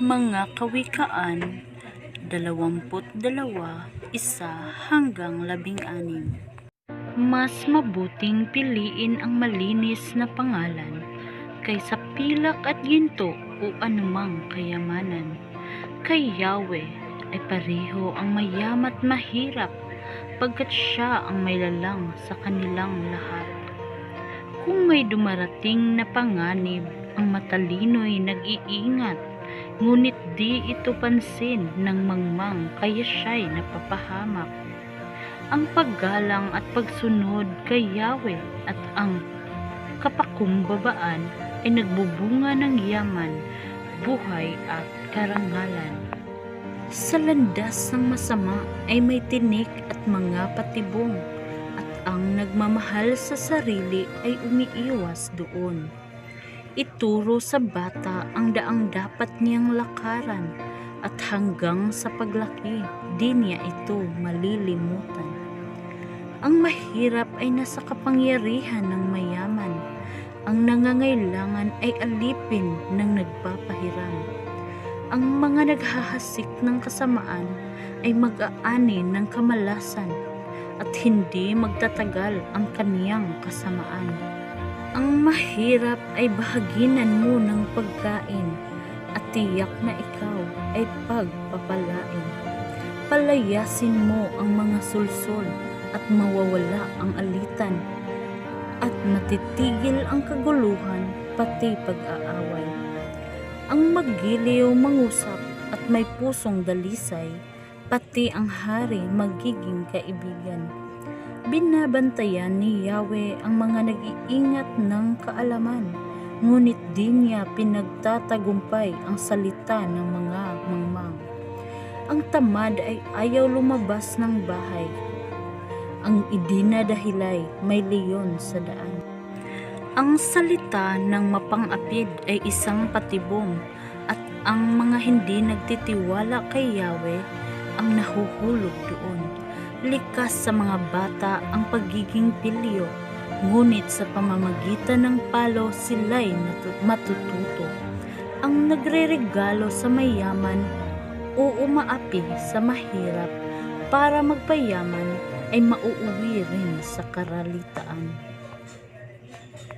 Mga Kawikaan 22, 1 hanggang 16. Mas mabuting piliin ang malinis na pangalan kaysa pilak at ginto o anumang kayamanan. Kay Yahweh ay pareho ang mayam at mahirap, pagkat siya ang may lalang sa kanilang lahat. Kung may dumarating na panganib, ang matalino'y nag-iingat, ngunit di ito pansin ng mangmang, kaya siya'y napapahamak. Ang paggalang at pagsunod kay Yahweh at ang kapakumbabaan ay nagbubunga ng yaman, buhay at karangalan. Sa landas ng masama ay may tinik at mga patibong, at ang nagmamahal sa sarili ay umiiwas doon. Ituro sa bata ang daang dapat niyang lakaran, at hanggang sa paglaki di niya ito malilimutan. Ang mahirap ay nasa kapangyarihan ng mayaman, ang nangangailangan ay alipin ng nagpapahiram. Ang mga naghahasik ng kasamaan ay mag-aani ng kamalasan, at hindi magtatagal ang kaniyang kasamaan. Ang mahirap ay bahaginan mo ng pagkain, at tiyak na ikaw ay pagpapalain. Palayasin mo ang mga sulsol, at mawawala ang alitan, at matitigil ang kaguluhan, pati pag-aaway. Ang maggiliw mangusap at may pusong dalisay, pati ang hari magiging kaibigan. Binabantayan ni Yahweh ang mga nag-iingat ng kaalaman, ngunit di niya pinagtatagumpay ang salita ng mga mangmang. Ang tamad ay ayaw lumabas ng bahay, ang idinadahilay may leyon sa daan. Ang salita ng mapang-apid ay isang patibong, at ang mga hindi nagtitiwala kay Yahweh ang nahuhulog doon. Likas sa mga bata ang pagiging pilyo, ngunit sa pamamagitan ng palo sila'y matututo. Ang nagreregalo sa mayaman o umaapi sa mahirap para magpayaman ay mauuwi rin sa karalitaan.